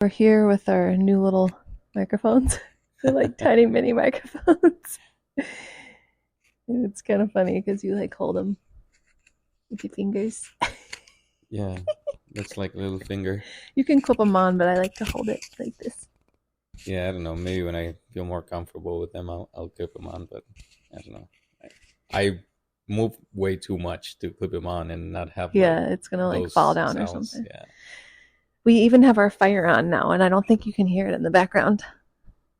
We're here with our new little microphones. They're like tiny mini microphones. It's kind of funny because you like hold them with your fingers. Yeah, looks like a little finger. You can clip them on, but I like to hold it like this. Yeah, I don't know. Maybe when I feel more comfortable with them, I'll clip them on. But I don't know. I move way too much to clip them on and not have like Yeah, it's gonna like fall those down or sounds. something. Yeah. We even have our fire on now, and I don't think you can hear it in the background.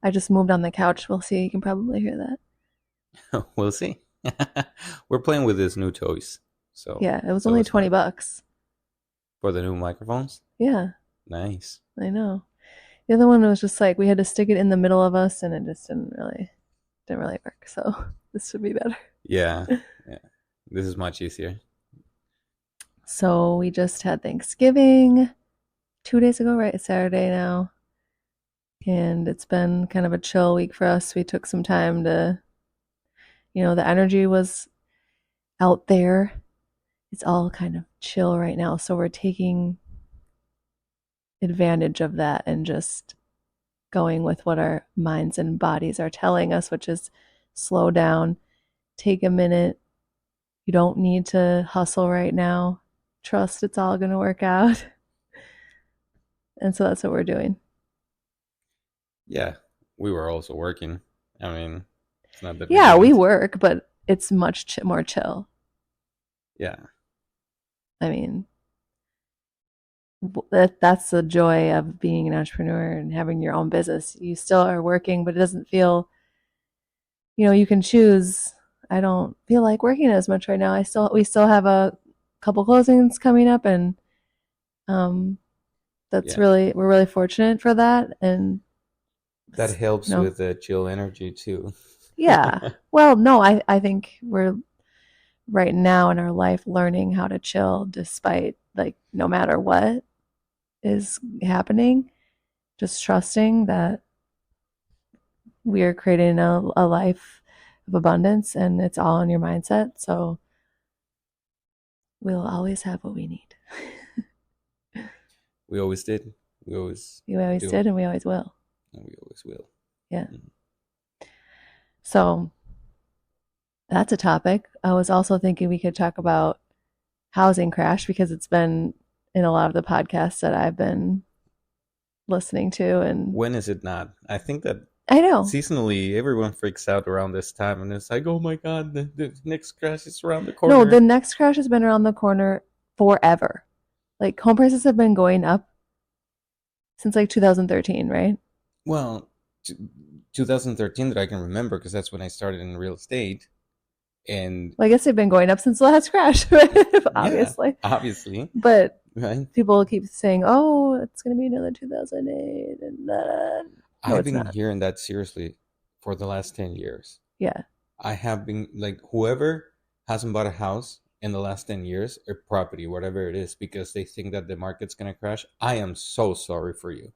I just moved on the couch. We'll see. You can probably hear that. We'll see. We're playing with these new toys, so Yeah, it was that only was fun 20 bucks. for the new microphones. Yeah, Nice. I know. The other one was just like we had to stick it in the middle of us, and it just didn't really work. So this should be better. Yeah, yeah. This is much easier. So we just had Thanksgiving 2 days ago, right? It's Saturday now. And it's been kind of a chill week for us. We took some time the energy was out there. It's all kind of chill right now. So we're taking advantage of that and just going with what our minds and bodies are telling us, which is slow down, take a minute. You don't need to hustle right now. Trust it's all going to work out. And so that's what we're doing. Yeah, we were also working. I mean, it's not that we Yeah, we didn't. work, but it's much more chill. Yeah, I mean, that's the joy of being an entrepreneur and having your own business. You still are working, but it doesn't feel, you can choose. I don't feel like working as much right now. We still have a couple closings coming up, and um, yeah. we're really fortunate for that. And That you helps know, with the chill energy too. yeah. Well, no, I think we're right now in our life learning how to chill despite like no matter what is happening, just trusting that we are creating a life of abundance and it's all in your mindset. So we'll always have what we need. We always did. We always We always do. did and we always will. And we always will. Yeah. Mhm. So that's a topic. I was also thinking we could talk about housing crash because it's been in a lot of the podcasts that I've been listening to. And When is it not? I think that I know. seasonally everyone freaks out around this time and it's like, oh my god, the next crash is around the No, the corner. next crash has been around the corner forever. Like home prices have been going up since like 2013, right? Well, t- 2013 that I can remember because that's when I started in real estate. And Well, I guess they've been going up since the last crash, yeah, obviously. obviously, But right? people keep saying, "Oh, it's going to be another 2008," and no, I've it's been not. hearing that seriously for the last 10 years. Yeah. I have been like whoever hasn't bought a house in the last 10 years or property, whatever it is, because they think that the market's gonna crash. I am so sorry for you.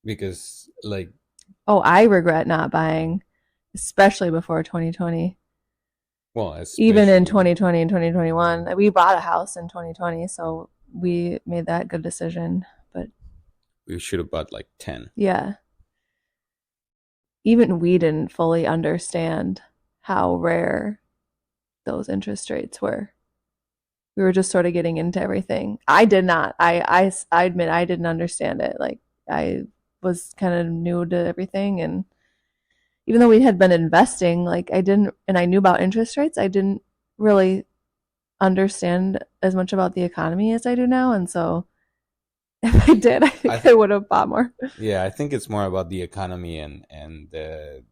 Because like Oh, I regret not buying, especially before 2020. well, Even in especially 2020 and 2021, we bought a house in 2020, so we made that good decision. But we should have bought like 10. yeah, even we didn't fully understand how rare those interest rates were. We were just sort of getting into everything. I did not. I admit I didn't understand it. Like I was kind of new to everything, and even though we had been investing, like I didn't, and I knew about interest rates, I didn't really understand as much about the economy as I do now. And so if I did, I I think I would have bought more. yeah, I think it's more about the economy and the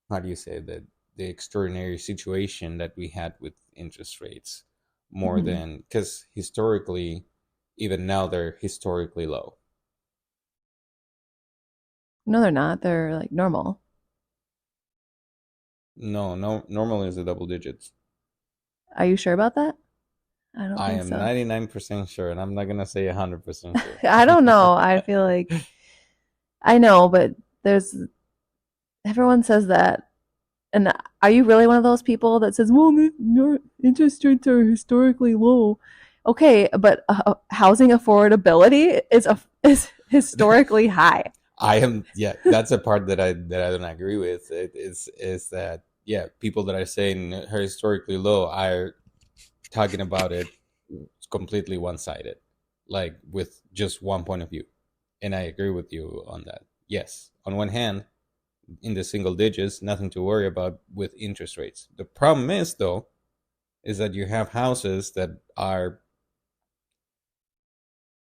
how do you say the extraordinary situation that we had with interest rates more Mm-hmm. than because historically even now they're historically low. No, they're not. They're like normal. No, normally is the double digits. Are you sure about that? I don't I think am so. 99% sure, and I'm not gonna say 100% sure. I don't know. I feel like I know, but there's everyone says that. And are you really one of those people that says, "Well, interest rates are historically low"? Okay, but housing affordability is historically high. I am, yeah, that's a part that I don't agree with. Is that, yeah, people that are saying are historically low are talking about it completely one-sided, like with just one point of view. And I agree with you on that. Yes, on one hand, in the single digits, nothing to worry about with interest rates. The problem is, though, is that you have houses that are,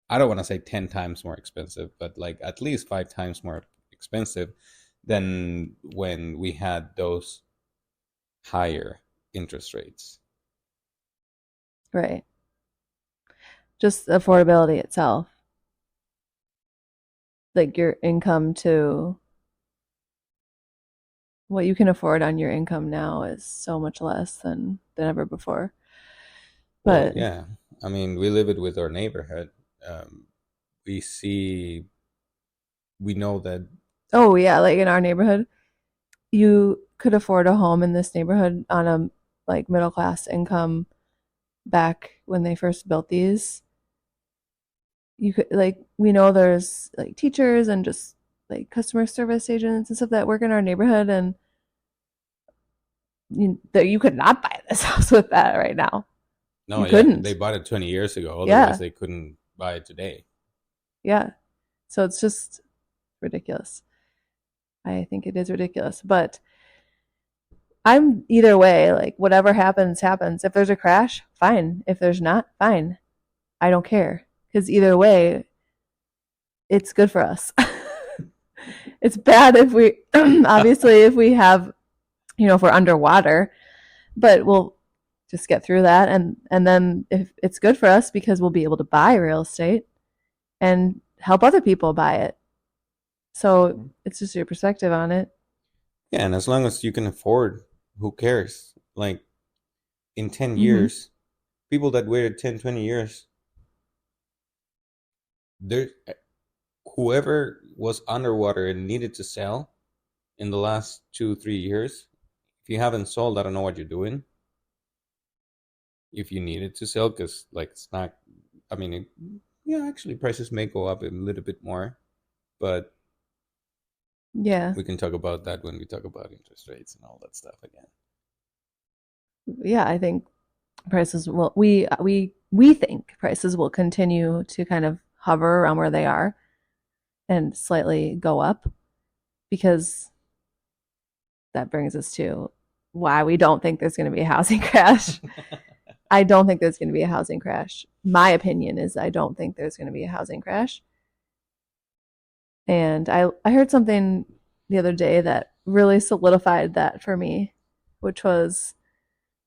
I don't want to say 10 times more expensive, but like at least 5 times more expensive than when we had those higher interest rates. Right. Just affordability itself. Like your income to what you can afford on your income now is so much less than ever before. Well, But yeah. I mean, we live it with our neighborhood. We see, we know that. oh yeah, like in our neighborhood, you could afford a home in this neighborhood on a like middle class income back when they first built these. You could like we know there's like teachers and just like customer service agents and stuff that work in our neighborhood and you could not buy this house with that right now. No, You yeah, they couldn't. bought it 20 years ago. Otherwise, Yeah. they couldn't buy it today. Yeah. So it's just ridiculous. I think it is ridiculous. But I'm either way, like whatever happens, happens. If there's a crash, fine. If there's not, fine. I don't care. Because either way, it's good for us. It's bad if we, obviously, if we have, if we're underwater, but we'll just get through that. And then if it's good for us because we'll be able to buy real estate and help other people buy it. So it's just your perspective on it. Yeah, and as long as you can afford, who cares? Like in 10 Mm-hmm. years, people that waited 10, 20 years, there, whoever was underwater and needed to sell in the last 2, 3 years, if you haven't sold, I don't know what you're doing. If you needed to sell, because like it's not, I mean, yeah, actually prices may go up a little bit more, but Yeah. we can talk about that when we talk about interest rates and all that stuff again. Yeah, I think prices will we think prices will continue to kind of hover around where they are and slightly go up because that brings us to why we don't think there's going to be a housing crash. I don't think there's going to be a housing crash. My opinion is I don't think there's going to be a housing crash. And I heard something the other day that really solidified that for me, which was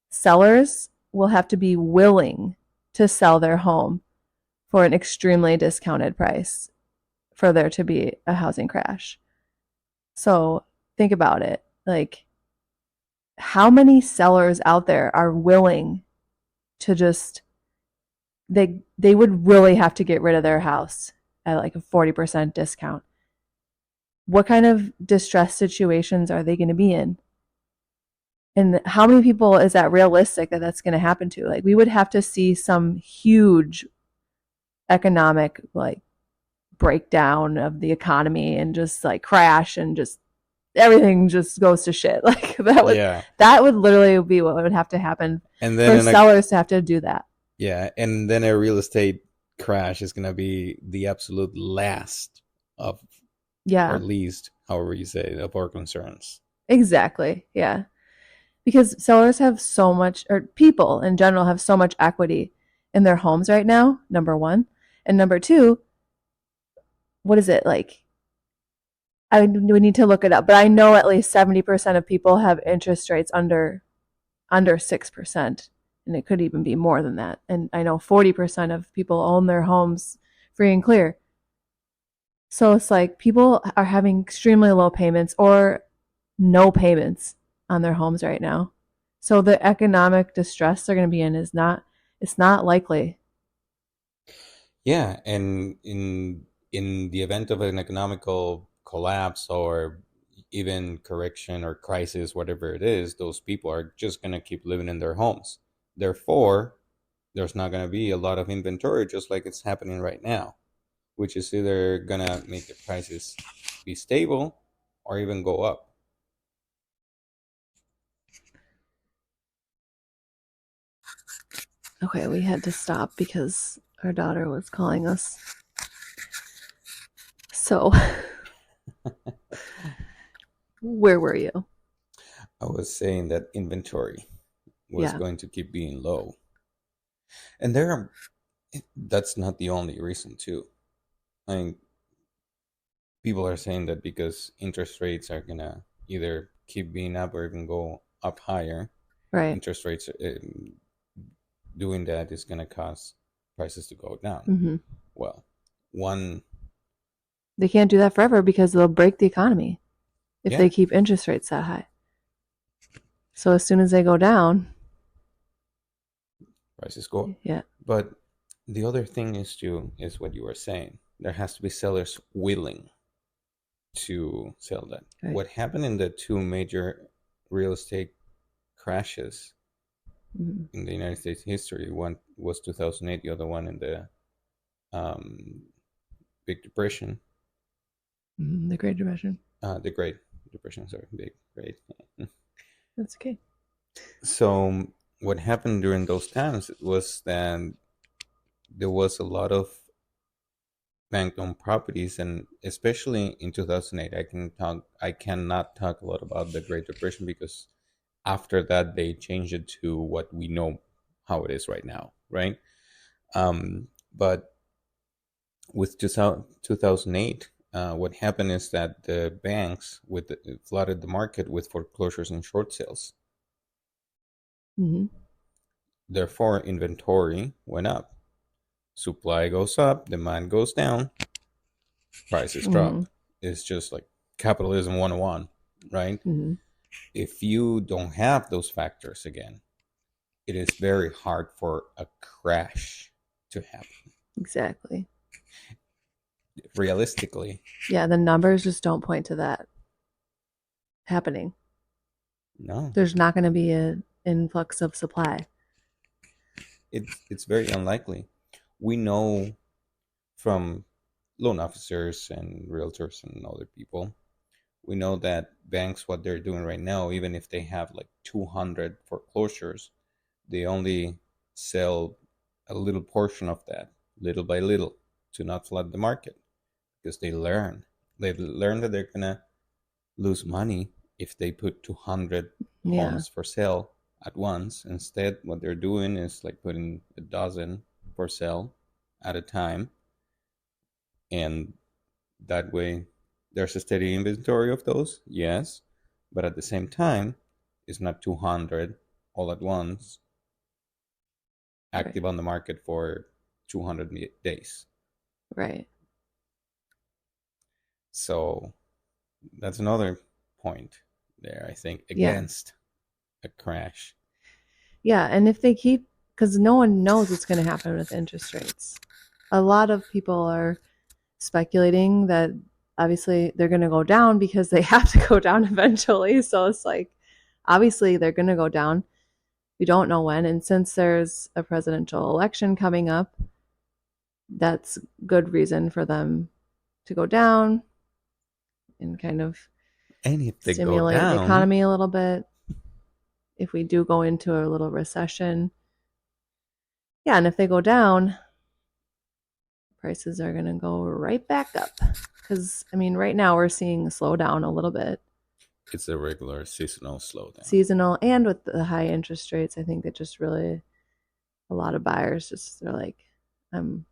sellers will have to be willing to sell their home for an extremely discounted price for there to be a housing crash. So think about it. Like, how many sellers out there are willing to just they would really have to get rid of their house at like a 40% discount. What kind of distress situations are they going to be in? And how many people is that realistic that that's going to happen to? Like, we would have to see some huge economic like breakdown of the economy and just like crash and just everything just goes to shit. Like Yeah, that would literally be what would have to happen and then for in a sellers to have to do that. yeah, and then a real estate crash is gonna be the absolute last of, or Yeah, least, however you say it, of our concerns. exactly. Yeah. Because sellers have so much, or people in general have so much equity in their homes right now, number one. And number two, what is it like? I would need to look it up, but I know at least 70% of people have interest rates under 6%, and it could even be more than that. And I know 40% of people own their homes free and clear. So it's like people are having extremely low payments or no payments on their homes right now. So the economic distress they're going to be in is not it's not likely. Yeah, and in the event of an economical collapse or even correction or crisis, whatever it is, those people are just gonna keep living in their homes. Therefore, there's not gonna be a lot of inventory, just like it's happening right now. which is either gonna make the prices be stable or even go up. Okay, we had to stop because our daughter was calling us. So, where were you? I was saying that inventory was Yeah, going to keep being low. And there are, that's not the only reason too. I mean, people are saying that because interest rates are gonna either keep being up or even go up higher, right. interest rates doing that is gonna cause prices to go down. Hmm. Well, one, They can't do that forever because they'll break the economy if yeah, they keep interest rates that high. So as soon as they go down, prices go up. yeah, But the other thing is too is what you were saying. There has to be sellers willing to sell that. right. What happened in the two major real estate crashes Hmm. in the United States history? One was 2008, the other one in the um, Big Depression, Hmm. The Great Depression. the Great Depression. Sorry, Big Great. That's okay. So what happened during those times was that there was a lot of bank-owned properties, and especially in 2008, I cannot talk a lot about the Great Depression because after that they changed it to what we know how it is right now, right? But with 2008, what happened is that the banks flooded the market with foreclosures and short sales. Hmm. Therefore, inventory went up. Supply goes up, demand goes down, prices Hmm. drop. It's just like capitalism 101, right? Hmm. If you don't have those factors again, it is very hard for a crash to happen. Exactly. Realistically, Yeah, the numbers just don't point to that happening. no. There's not going to be an influx of supply. It's very unlikely. We know from loan officers and realtors and other people, we know that banks, what they're doing right now, even if they have like 200 foreclosures, they only sell a little portion of that, little by little, to not flood the market because they've learned that they're gonna lose money if they put 200 Yeah, homes for sale at once. Instead, what they're doing is like putting a dozen for sale at a time, and that way there's a steady inventory of those, yes, but at the same time, it's not 200 all at once right, active on the market for 200 days. right. So that's another point there, I think, Yeah, against a crash. yeah. And if they keep, because no one knows what's going to happen with interest rates. A lot of people are speculating that obviously they're going to go down because they have to go down eventually. So it's like, obviously they're going to go down. We don't know when. And since there's a presidential election coming up, that's good reason for them to go down and kind of And if they go stimulate the down, economy a little bit if we do go into a little recession. Yeah, and if they go down, prices are going to go right back up. Because, I mean, right now we're seeing a slowdown a little bit, it's a regular seasonal slowdown. seasonal, and with the high interest rates, I think that just really a lot of buyers just they're like, I'm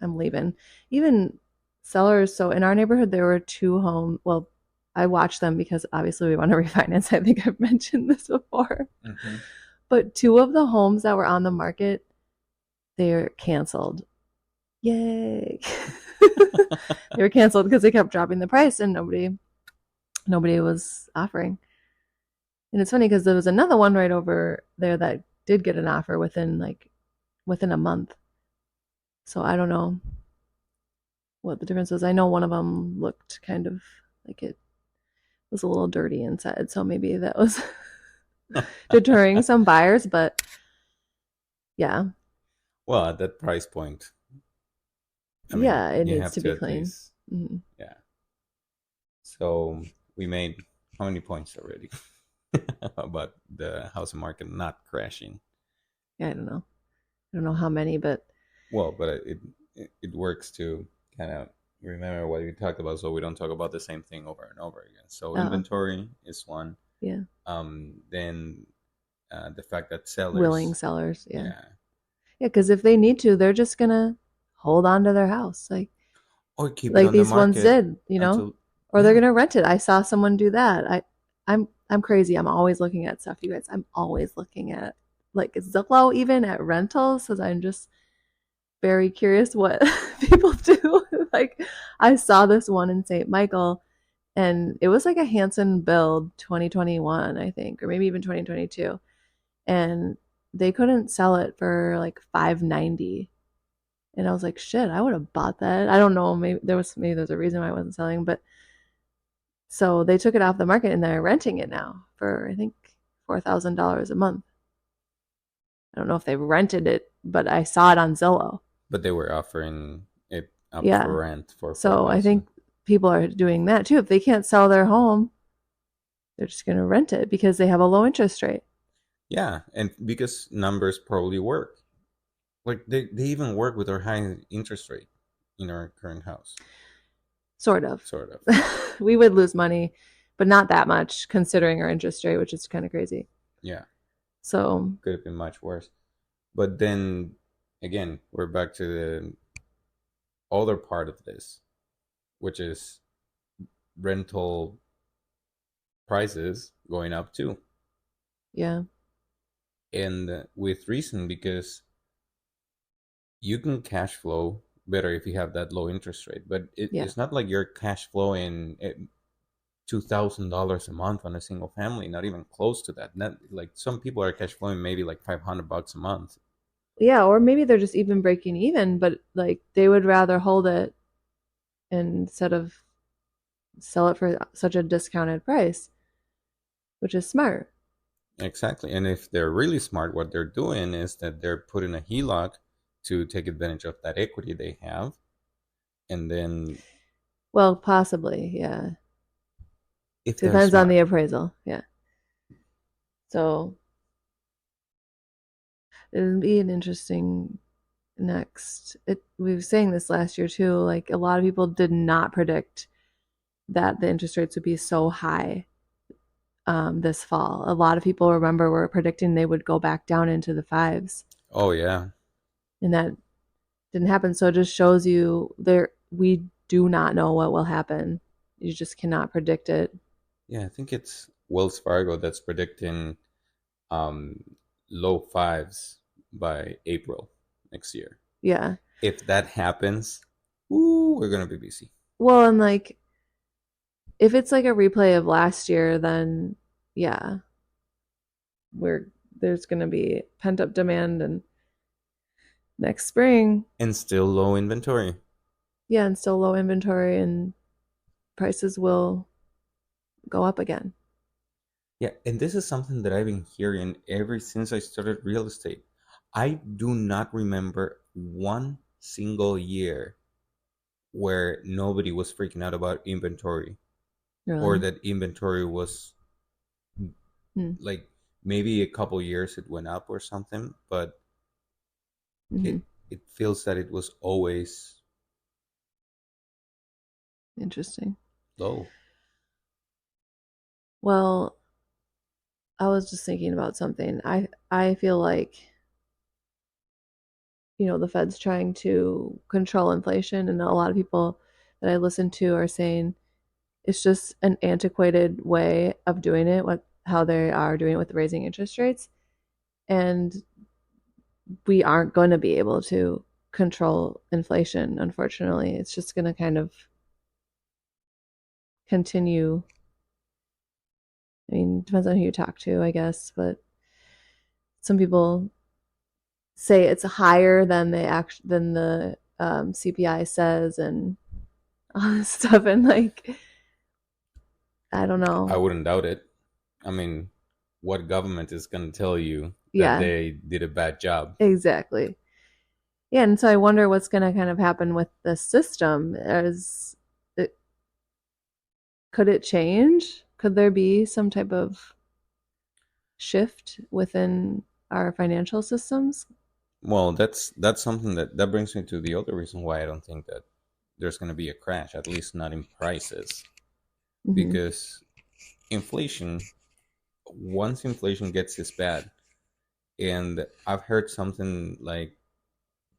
I'm leaving. Even sellers. So in our neighborhood, there were two home. Well, I watched them because obviously we want to refinance. I think I've mentioned this before. Mm-hmm. But two of the homes that were on the market, they're canceled. Yay! They were canceled because they kept dropping the price and nobody was offering. And it's funny because there was another one right over there that did get an offer within a month. So I don't know what the difference is. I know one of them looked kind of like it was a little dirty inside, so maybe that was deterring some buyers, but yeah. Well, at that price point, I mean, Yeah, it you needs have to to be at clean. least, Hmm. yeah. So we made how many points already about the housing market not crashing? Yeah, I don't know. I don't know how many, but Well, but it works to kind of remember what we talked about, so we don't talk about the same thing over and over again. So oh, inventory is one. yeah. Then the fact that Willing sellers, sellers, yeah. yeah, Yeah, because if they need to, they're just gonna hold on to their house. or keep it Like on the these ones market did, until, or they're yeah, gonna rent it. I saw someone do that. I'm crazy. I'm always looking at stuff, you guys. I'm always looking at like Zillow, even at rentals, because I'm just very curious what people do. Like I saw this one in St. Michael, and it was like a Hanson build 2021, I think, or maybe even 2022, and they couldn't sell it for like 590. And I was like, shit, I would have bought that. I don't know, maybe there's a reason why I wasn't selling, but so they took it off the market and they're renting it now for I think $4,000 a month. I don't know if they rented it, but I saw it on Zillow. but they were offering it up for Yeah. rent for four So I thousand. think people are doing that too. If they can't sell their home, they're just going to rent it because they have a low interest rate. Yeah, and because numbers probably work. Like they even work with our high interest rate in our current house, Sort of. sort of. We would lose money, but not that much considering our interest rate, which is kind of crazy. Yeah, So, could have been much worse. But then again, we're back to the other part of this, which is rental prices going up too. yeah. And with reason, because you can cash flow better if you have that low interest rate. But Yeah. it's not like you're cash flowing $2,000 a month on a single family, not even close to that. Not like some people are cash flowing maybe like $500 a month. Yeah, or maybe they're just even breaking even, but like they would rather hold it instead of sell it for such a discounted price, which is smart. Exactly. And if they're really smart, what they're doing is that they're putting a HELOC to take advantage of that equity they have. And then Well, possibly, yeah. if they're Depends on smart, the appraisal. Yeah. So it'll be an interesting next. We were saying this last year too. Like a lot of people did not predict that the interest rates would be so high this fall. A lot of people remember were predicting they would go back down into the fives, oh yeah. and that didn't happen. So it just shows you there we do not know what will happen. You just cannot predict it. Yeah, I think it's Wells Fargo that's predicting um, low fives by April next year. Yeah. If that happens, ooh, we're gonna be busy. Well, and like if it's like a replay of last year, then yeah, we're there's going to be pent up demand and next spring, And still low inventory. yeah, and still low inventory and prices will go up again. Yeah, and this is something that I've been hearing ever since I started real estate. I do not remember one single year where nobody was freaking out about inventory, or Really. that inventory was Hmm. like, maybe a couple years it went up or something, but Mm-hmm. it feels that it was always Interesting. low. Well, I was just thinking about something. I feel like the Fed's trying to control inflation, and a lot of people that I listen to are saying it's just an antiquated way of doing it, what how they are doing it with raising interest rates. And we aren't going to be able to control inflation, unfortunately. It's just going to kind of continue. I mean, depends on who you talk to, I guess, but some people say it's higher than the CPI says and all this stuff, and like I don't I know. wouldn't doubt it. I mean, what government is going to tell you that Yeah, they did a bad job? exactly. Yeah, and so I wonder what's going to kind of happen with the system. It, could it change? Could there be some type of shift within our financial systems? Well, that's something that brings me to the other reason why I don't think that there's going to be a crash, at least not in prices, Hmm. because inflation, once inflation gets this bad, and I've heard something like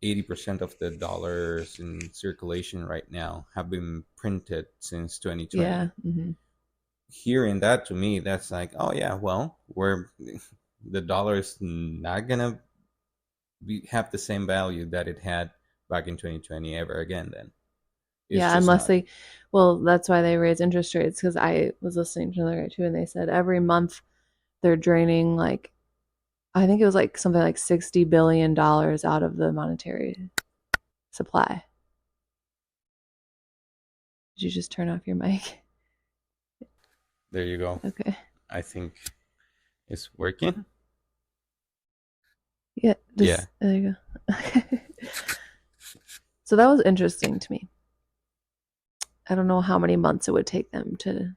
80% of the dollars in circulation right now have been printed since Yeah. 2020. Hmm. Hearing that, to me, that's like, oh yeah, well, we're the dollar is not gonna have the same value that it had back in 2020 ever again. Then it's Yeah, just unless not. they, well, that's why they raise interest rates. Because I was listening to another guy too, and they said every month they're draining like, I think it was like something like $60 billion out of the monetary supply. Did you just turn off your mic? There you go. Okay. I think it's working. Yeah, Yeah. just there you go. So that was interesting to me. I don't know how many months it would take them to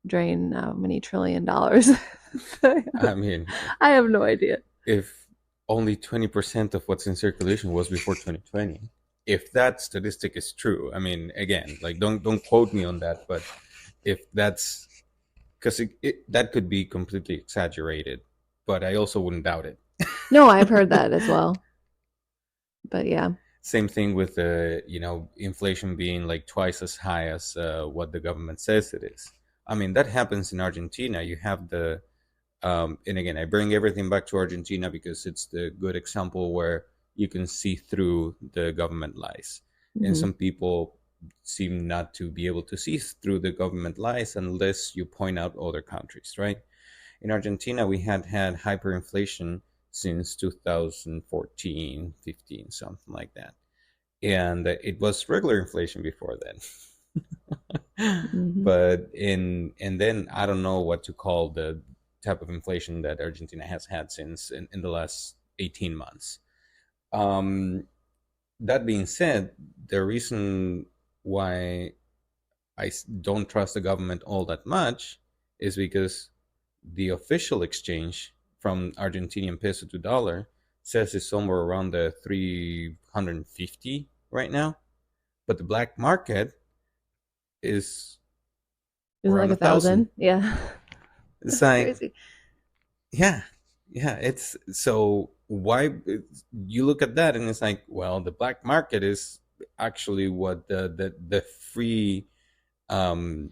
drain how many $1 trillion. I mean, I have no idea. if only 20% of what's in circulation was before 2020, if that statistic is true, I mean, again, like don't quote me on that, but if that's because that could be completely exaggerated, but I also wouldn't doubt it. No, I've heard that as well. But yeah. Same thing with the inflation being like twice as high as what the government says it is. I mean, that happens in Argentina. You have the and again, I bring everything back to Argentina because it's the good example where you can see through the government lies. And Hmm. some people seem not to be able to see through the government lies unless you point out other countries, right? In Argentina, we had hyperinflation since 2014, 15, something like that. And it was regular inflation before then. Hmm. But and then I don't know what to call the type of inflation that Argentina has had since in the last 18 months. Um, that being said, the reason why don't trust the government all that much is because the official exchange from Argentinian peso to dollar says it's somewhere around the 350 right now, but the black market is Is it around like a thousand. 1,000? Yeah. It's That's like, crazy. yeah, yeah. It's so why you look at that and it's like, well, the black market is actually what the free um,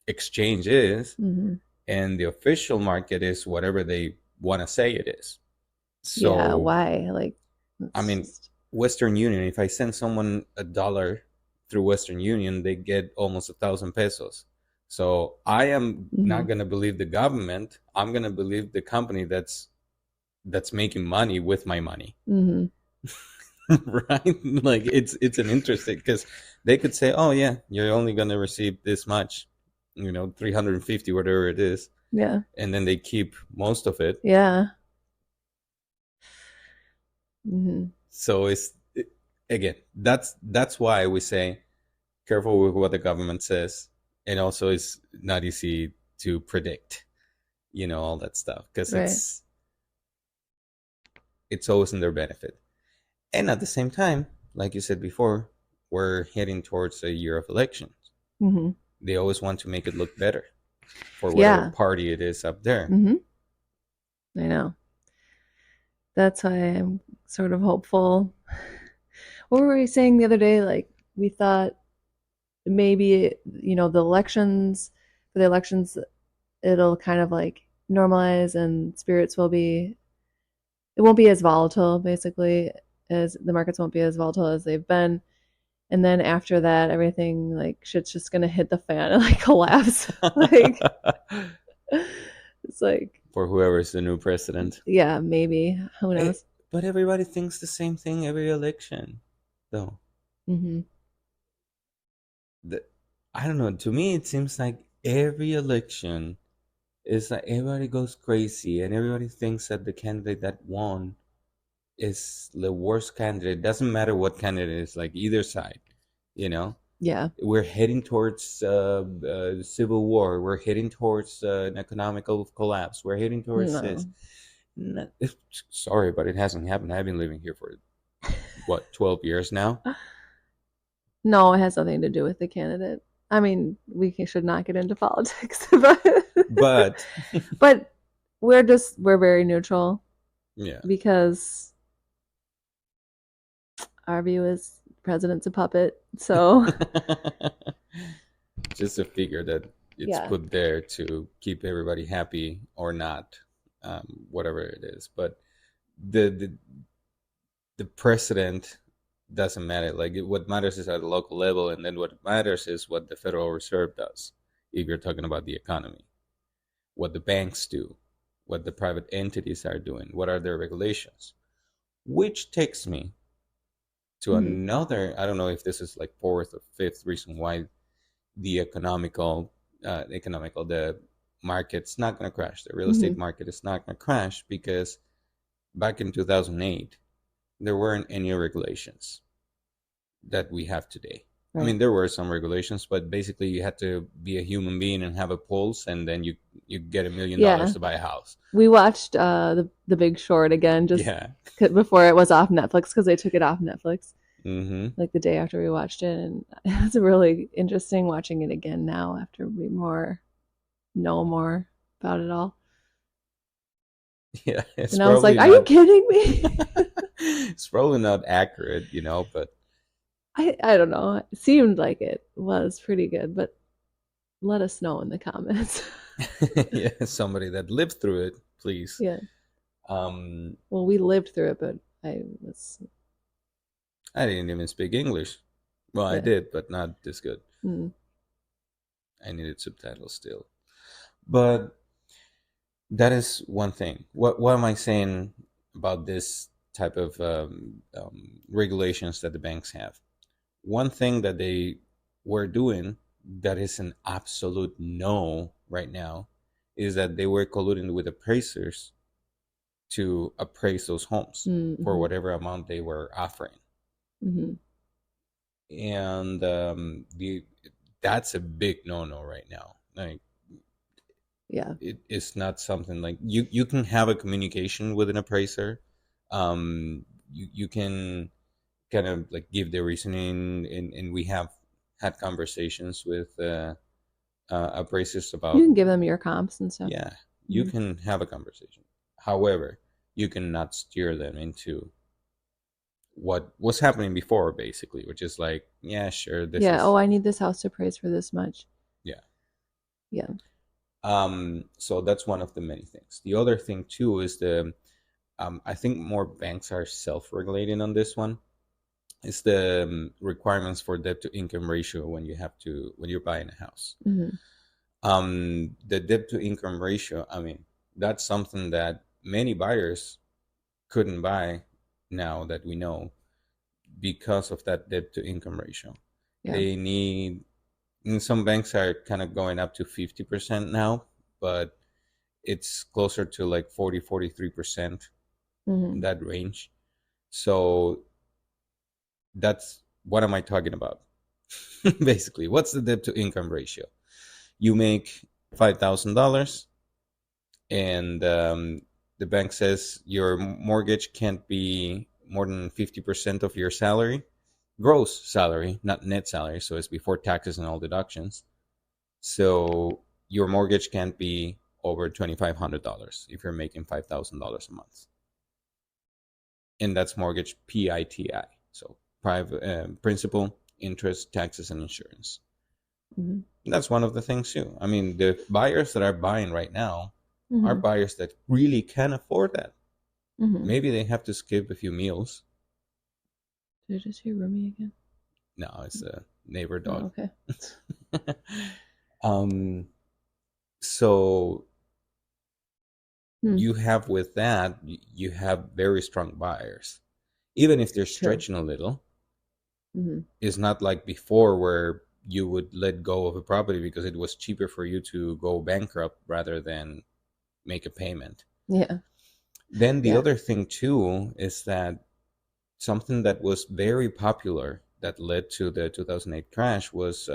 exchange is, Hmm. and the official market is whatever they want to say it is. Yeah, So, why? Like, I it's mean, just. Western Union, if I send someone $1 through Western Union, they get almost 1,000 pesos. So I am not Hmm. gonna believe the government. I'm gonna believe the company that's making money with my money. Hmm. Right? Like it's an interesting because they could say, oh yeah, you're only gonna receive this much, 350, whatever it is, Yeah. and then they keep most of it. Yeah. Hmm. So again, that's why we say careful with what the government says, and also it's not easy to predict, all that stuff because Right. it's always in their benefit. And at the same time, like you said before, we're heading towards a year of elections. Hmm. They always want to make it look better for whatever Yeah. party it is up there. Hmm. I know. That's why I'm sort of hopeful. What were we saying the other day? Like, we thought maybe, for the elections, it'll kind of like normalize and spirits will be, it won't be as volatile, basically, as the markets won't be as volatile as they've been. And then after that, everything like shit's just gonna hit the fan and like collapse. Like, it's like, For whoever's the new president. yeah, maybe. Who knows? But everybody thinks the same thing every election, though. Hmm. The, I don't know. To me, it seems like every election is like everybody goes crazy and everybody thinks that the candidate that won is the worst candidate. Doesn't matter what candidate is, like either side, you know. Yeah. We're heading towards civil war. We're heading towards an economical collapse. We're heading towards this. No. No, sorry, but it hasn't happened. I've been living here for what, 12 years now. No, it has nothing to do with the candidate. I mean, should not get into politics, But but we're very neutral yeah, because our view is president's a puppet. So just a figure that it's yeah. put there to keep everybody happy or not, whatever it is. But the the, the president doesn't matter. Like what matters is at the local level, and then what matters is what the Federal Reserve does. If you're talking about the economy, what the banks do, what the private entities are doing, what are their regulations, which takes me to Mhm. another. I don't know if this is like fourth or fifth reason why the the market's not going to crash. The real estate Mhm. market is not going to crash because back in 2008 there weren't any regulations that we have today. I Right. mean, there were some regulations, but basically you had to be a human being and have a pulse, and then you get $1 million Yeah. to buy a house. We watched the Big Short again just Yeah. before it was off Netflix because they took it off Netflix Mm-hmm. like the day after we watched it, and it was really interesting watching it again now after we know more about it all. Yeah, it's And I was like, probably "Are you not. kidding me?" It's probably not accurate, but I don't know. It seemed like it was pretty good, but let us know in the comments. yeah, somebody that lived through it, please. Yeah. Um, Well, we lived through it, but I was I didn't even speak English. Well, I yeah. did, but not this good. Mm. I needed subtitles still. But that is one thing. What am I saying about this type of regulations that the banks have? One thing that they were doing that is an absolute no right now is that they were colluding with appraisers to appraise those homes for Mm-hmm. whatever amount they were offering. Mm-hmm. And the that's a big no-no right now. Like Yeah. it's not something like you can have a communication with an appraiser. You can kind of like give the reasoning, and we have had conversations with appraisers You about, can give them your comps and stuff. yeah, you Mm-hmm. can have a conversation. However, you cannot steer them into what was happening before, basically, which is like, yeah, sure, this Yeah. Oh, is, I need this house to appraise for this much. yeah. Yeah. So that's one of the many things. The other thing too is I think more banks are self-regulating on this one. It's the requirements for debt to income ratio when you're buying a house. Mm-hmm. The debt to income ratio, I mean, that's something that many buyers couldn't buy now that we know because of that debt to income ratio. Yeah. They need, and some banks are kind of going up to 50% now, but it's closer to like 43% Mm-hmm. in that range. So that's what am I talking about? Basically, what's the debt to income ratio? You make $5,000, and the bank says your mortgage can't be more than 50% of your salary, gross salary, not net salary. So it's before taxes and all deductions. So your mortgage can't be over $2,500 if you're making $5,000 a month, and that's mortgage PITI. So private principal, interest, taxes, and insurance. Mm-hmm. That's one of the things too. I mean, the buyers that are buying right now are Mm-hmm. buyers that really can afford that. Mm-hmm. Maybe they have to skip a few meals. Did I just hear Rumi again? No, it's a neighbor Oh, dog. okay. um, so Hmm. you have with that, you have very strong buyers, even if they're True. stretching a little. Mm-hmm. It's not like before where you would let go of a property because it was cheaper for you to go bankrupt rather than make a payment. Yeah. Then the Yeah, other thing too is that something that was very popular that led to the 2008 crash was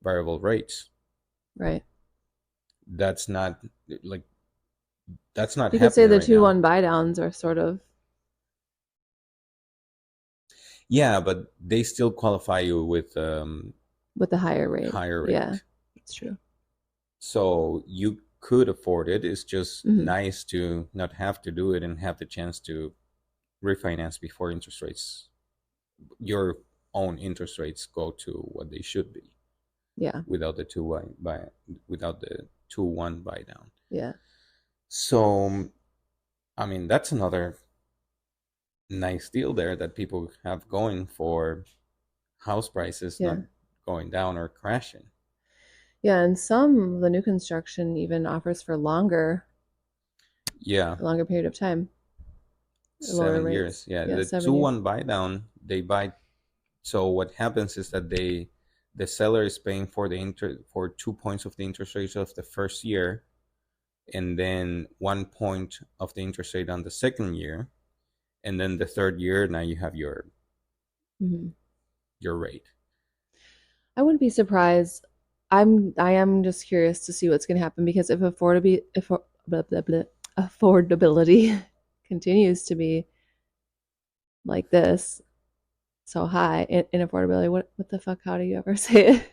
variable rates. right. That's not like that's not You could say happening the right two now. one buy downs are sort of Yeah, but they still qualify you with with the higher rate. higher Yeah, rate. that's true. So you could afford it. It's just Hmm. nice to not have to do it and have the chance to refinance before interest rates, your own interest rates go to what they should be Yeah, without the without the 2-1 buy down. yeah, So I mean that's another nice deal there that people have going for house prices not yeah, going down or crashing. yeah. And some of the new construction even offers for Yeah, a longer period of time, lower 7 years. rates. Yeah, Yeah, the two 7 years. one buy down they buy. So what happens is that the seller is paying for the for 2 points of the interest rate of the first year, and then 1 point of the interest rate on the second year, and then the third year now you have Hmm. your rate. I wouldn't be surprised. I am just curious to see what's going to happen because if blah, blah, blah, affordability continues to be like this, so high in affordability. What the fuck? How do you ever say it?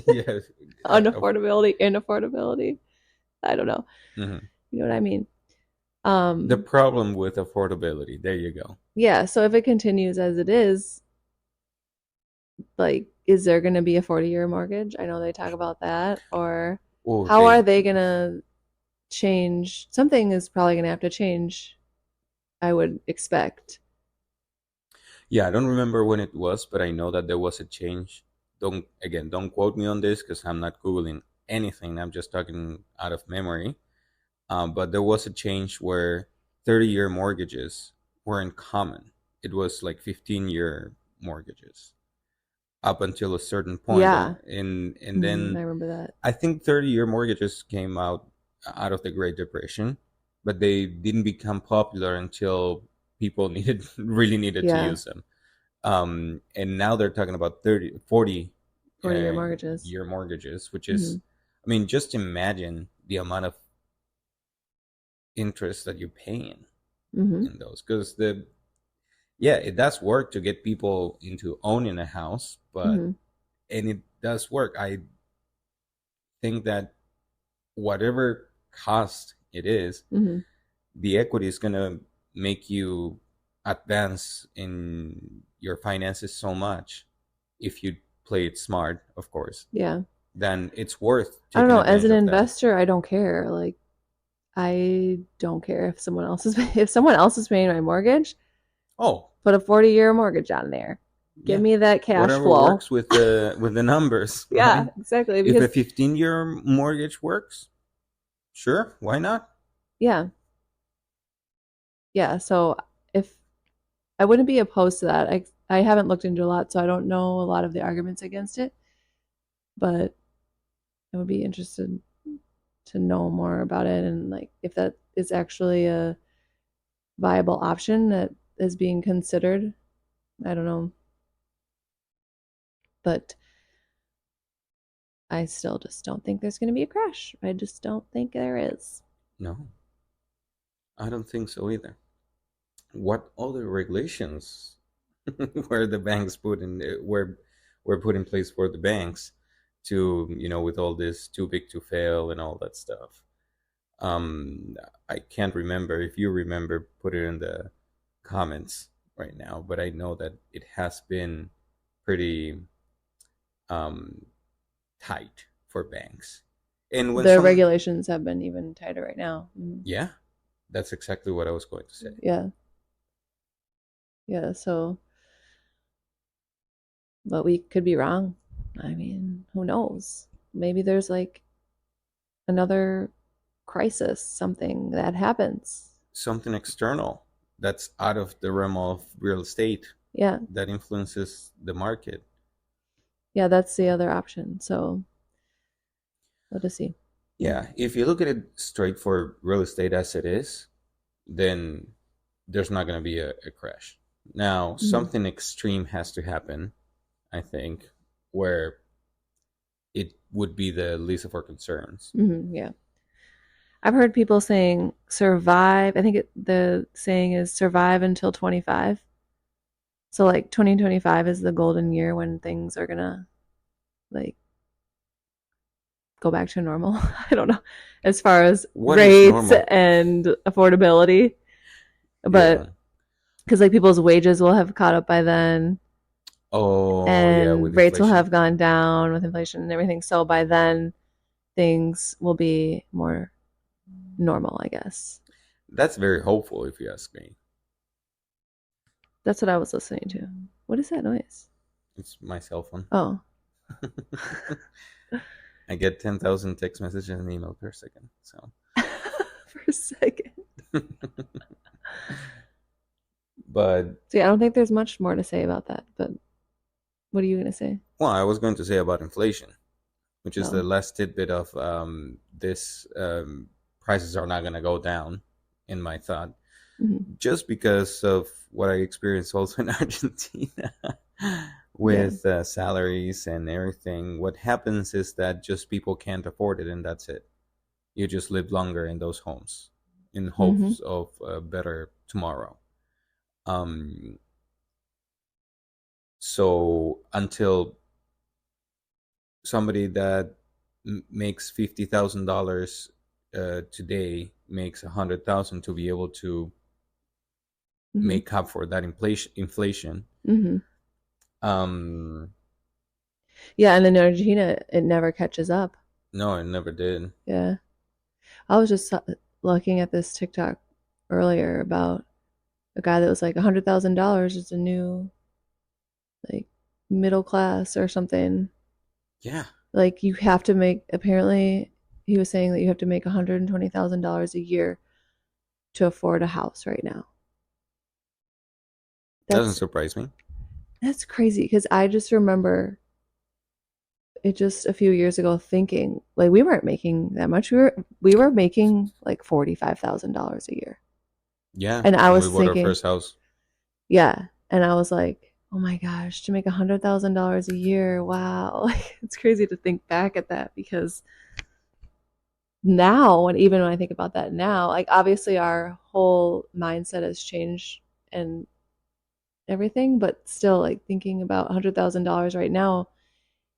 Yeah. Unaffordability, inaffordability. I don't know. Mhm. You know what I mean? The Um, problem with affordability. There you go. yeah. So if it continues as it is, like, is there going to be a 40-year mortgage? I know they talk about that. Or Oh, how are they. they going to change? Something is probably going to have to change, I would expect. Yeah, I don't remember when it was, but I know that there was a change. Don't quote me on this because I'm not googling anything. I'm just talking out of memory. But there was a change where 30-year mortgages weren't common. It was like 15-year mortgages up until a certain point, Yeah. and Hmm. I then remember that. I think 30-year mortgages came out of the Great Depression, but they didn't become popular until people needed really needed to Yeah. use them. And now they're talking about 30, 40 40-year mortgages. year mortgages, which Hmm. is, I mean, just imagine the amount of interest that you're paying Hmm. in those. Because yeah, it does work to get people into owning a house, but, Hmm. and it does work. I think that whatever cost it is, Hmm. the equity is going to make you advance in your finances so much if you play it smart, of course, Yeah. then it's worth I don't taking know. As advantage an of that. investor, I don't care. Like, I don't care if if someone else is paying my mortgage, Oh, put a 40-year mortgage on there. Give yeah. me that cash Whatever flow. works with the numbers, Yeah, right? exactly. If a Because 15-year mortgage works, sure, why not? yeah, yeah. So if I wouldn't be opposed to that. I haven't looked into a lot, so I don't know a lot of the arguments against it, but I would be interested to know more about it and like if that is actually a viable option that is being considered. I don't know, but I still just don't think there's going to be a crash. I just don't think there is. No, I don't think so either. What other regulations were the banks put in were put in place for the banks to, with all this too big to fail and all that stuff? um I can't remember. If you remember, put it in the comments right now, but I know that it has been pretty um tight for banks. And when The some, regulations have been even tighter right now. Mhm. yeah, that's exactly what I was going to say. Yeah, yeah. So, but we could be wrong. I mean, who knows? Maybe there's like another crisis, something that happens. Something external that's out of the realm of real estate Yeah, that influences the market. yeah. That's the other option. So let us see. Yeah, if you look at it straight for real estate as it is, then there's not going to be a crash. Now, Hmm. something extreme has to happen, I think, where it would be the least of our concerns. Hmm. Yeah. I've heard people saying survive. I think the saying is survive until 25. So like 2025 is the golden year when things are gonna like go back to normal. I don't know as far as What is rates normal? and affordability, Yeah. but because like people's wages will have caught up by then Oh, yeah, with and rates will inflation. have gone down with inflation and everything. So by then things will be more normal, I guess. That's very hopeful, if you ask me. That's what I was listening to. What is that noise? It's my cell phone. Oh, I get 10,000 text messages and email per second. So, for a second. but So yeah, I don't think there's much more to say about that. But what are you gonna say? well, I was going to say about inflation, which is the Oh, last tidbit of this prices are not going to go down, in my thought, mm-hmm. just because of what I experienced also in Argentina Yeah. with salaries and everything. What happens is that just people can't afford it, and that's it. You just live longer in those homes in Mm-hmm. hopes of a better tomorrow. Um, so until somebody that makes $50,000 today makes 100,000 to be able to Mm-hmm. make up for that inflation. Mm-hmm. Um, Yeah, and then in Argentina, it never catches up. no, I never did. Yeah. I was just looking at this TikTok earlier about a guy that was like $100,000 is a new like middle class or something. Yeah, Like you have to make apparently he was saying that you have to make $120,000 a year to afford a house right now. doesn't That's surprise me. that's crazy because I just remember it just a few years ago thinking like we weren't making that much. We were making like $45,000 a year. Yeah, And I when we was bought our thinking, first house. yeah. And I was like, oh my gosh, to make $100,000 a year, wow. Like it's crazy to think back at that because now, and even when I think about that now, like obviously our whole mindset has changed and everything, but still like thinking about $100,000 right now,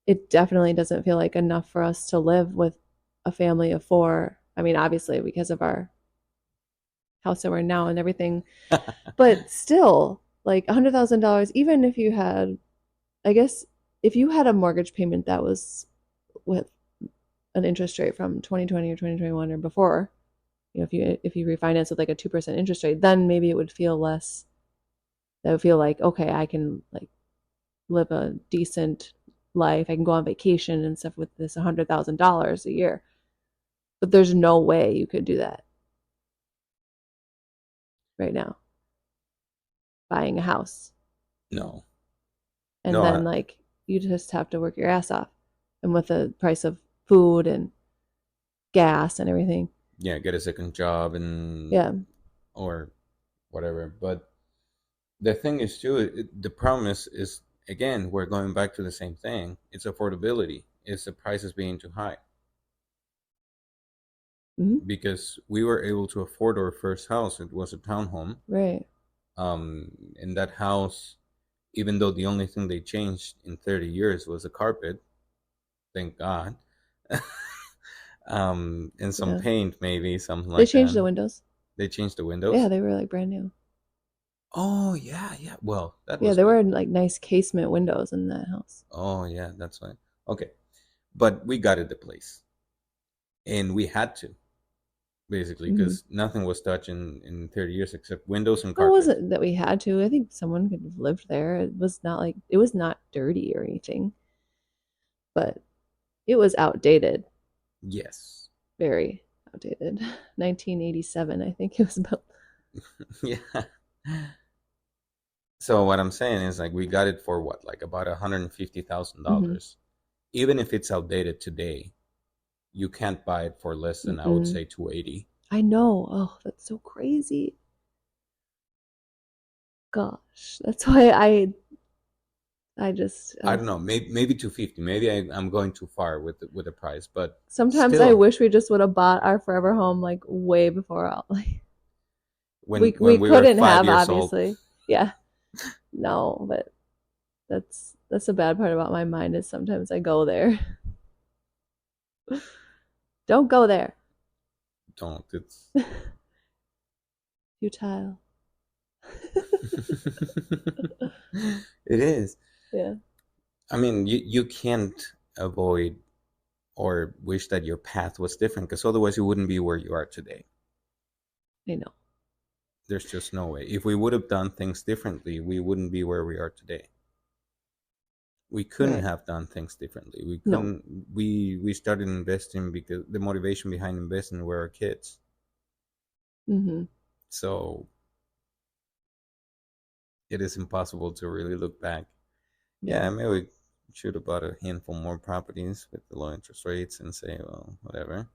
it definitely doesn't feel like enough for us to live with a family of four. I mean, obviously because of our house that we're in now and everything, but still like $100,000, even if you had, I guess, if you had a mortgage payment that was with an interest rate from 2020 or 2021 or before, if you refinance with like a 2% interest rate, then maybe it would feel less. That would feel like okay, I can like live a decent life. I can go on vacation and stuff with this $100,000 a year. But there's no way you could do that right now, buying a house, No, and no, then like you just have to work your ass off, and with the price of food and gas and everything, yeah, get a second job and yeah. or whatever. But the thing is too, the problem is again we're going back to the same thing. It's affordability. It's the prices being too high Mm-hmm. because we were able to afford our first house. It was a townhome. Right. In that house, even though the only thing they changed in 30 years was the carpet, thank God, and some Yeah. paint, maybe something They like changed that. the windows. They changed the Yeah, windows. they were like brand new. Oh yeah, yeah. Well, that Yeah, was there good. were like nice casement windows in that house. Oh yeah, that's fine. Okay, but we got it the place, and we had to basically Mm-hmm. because nothing was touched in 30 years except windows and Well, it carpet. wasn't that we had to. I think someone could have lived there. It was not like it was not dirty or anything, but it was outdated, Yes. very outdated. 1987, I think it was built. Yeah. So what I'm saying is like we got it for what, like about Mm-hmm. $150,000. Even if it's outdated today, you can't buy it for less than I would Mm-mm. say 280. I know. Oh, that's so crazy. Gosh, that's why I just I don't know, maybe 250. Maybe I'm going too far with the price, but sometimes I still, wish we just would have bought our forever home like way before all like we when we were couldn't five have years old. obviously. Yeah. No, but that's the bad part about my mind is sometimes I go there. Don't go there. Don't. It's Futile. it is. Yeah, I mean, you can't avoid or wish that your path was different because otherwise you wouldn't be where you are today. I know. There's just no way. If we would have done things differently, we wouldn't be where we are today. We couldn't Right. have done things differently. We No. couldn't. We started investing because the motivation behind investing were our kids. Mm-hmm. So it is impossible to really look back. Yeah. Yeah, maybe we should have bought a handful more properties with the low interest rates and say, well, whatever.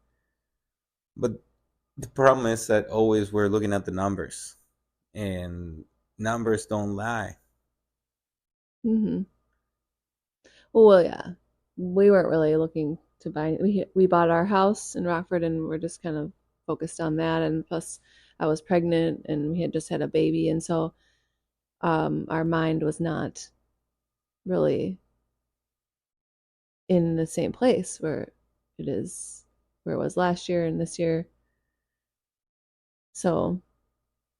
But the problem is that always we're looking at the numbers, and numbers don't lie. Mm-hmm. Well, yeah. We weren't really looking to buy. We bought our house in Rockford, and we're just kind of focused on that. And plus, I was pregnant, and we had just had a baby, and so our mind was not really in the same place where it is where it was last year and this year. So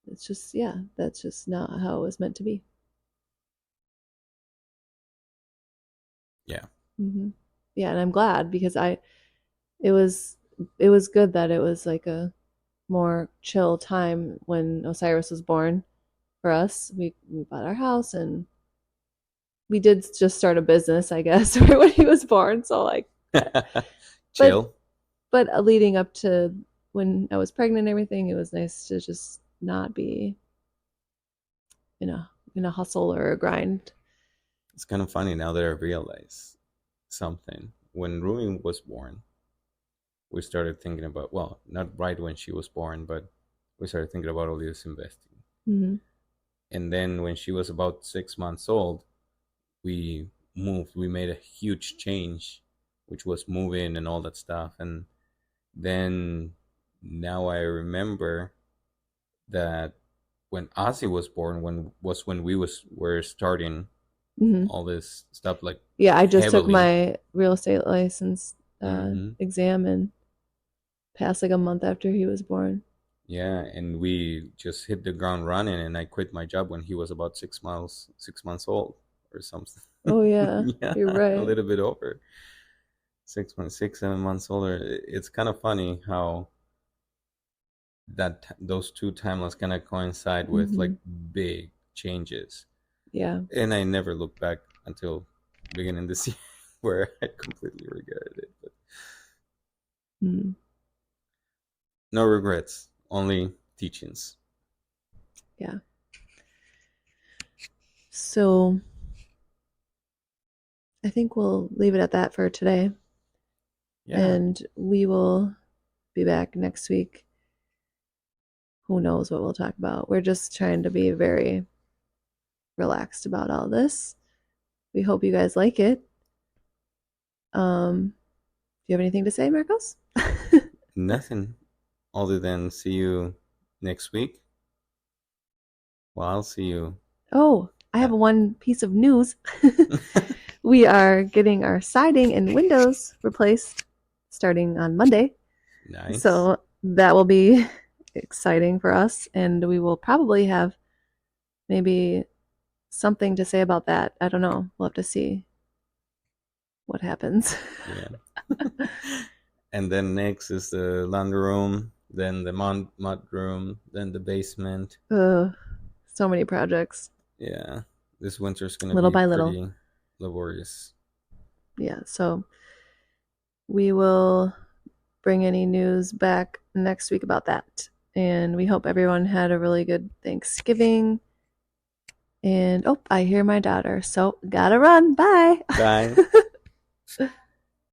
it's just yeah, that's just not how it was meant to be. Yeah. Hmm. Yeah, and I'm glad because it was it was good that it was like a more chill time when Osiris was born for us. We bought our house and we did just start a business, I guess, right when he was born. So like, but Chill. leading up to when I was pregnant and everything, it was nice to just not be in a hustle or a grind. It's kind of funny now that I realize something. When Rumi was born, we started thinking about, well, not right when she was born, but we started thinking about all this investing. Mm-hmm. And then when she was about 6 months old, we moved. We made a huge change, which was moving and all that stuff. And then now I remember that when Ozzy was born, when we were starting Mm-hmm. all this stuff like Yeah, I just took heavily. my real estate license Hmm. exam and passed like a month after he was born. Yeah, and we just hit the ground running, and I quit my job when he was about 6 months old or something. Oh yeah, Yeah, you're a right. little bit over 6 months, 6, 7 months older. It's kind of funny how those two timelines kind of coincide with Mm-hmm. like big changes, Yeah. and I never looked back until beginning this year where I completely regretted it. But Mm. no regrets, only teachings. Yeah. So I think we'll leave it at that for today. Yeah, And we will be back next week. Who knows what we'll talk about? We're just trying to be very relaxed about all this. We hope you guys like it. Do you have anything to say, Marcos? nothing other than see you next week. Well, I'll see you. Oh, I have At... one piece of news. We are getting our siding and windows replaced starting on Monday. Nice. So that will be exciting for us. And we will probably have maybe something to say about that. I don't know. We'll have to see what happens. Yeah. And then next is the laundry room, then the mud room, then the basement. So many projects, Yeah, this winter's gonna little be by little. pretty laborious. Yeah. So we will bring any news back next week about that. And we hope everyone had a really good Thanksgiving. And oh, I hear my daughter. So gotta run. Bye. Bye.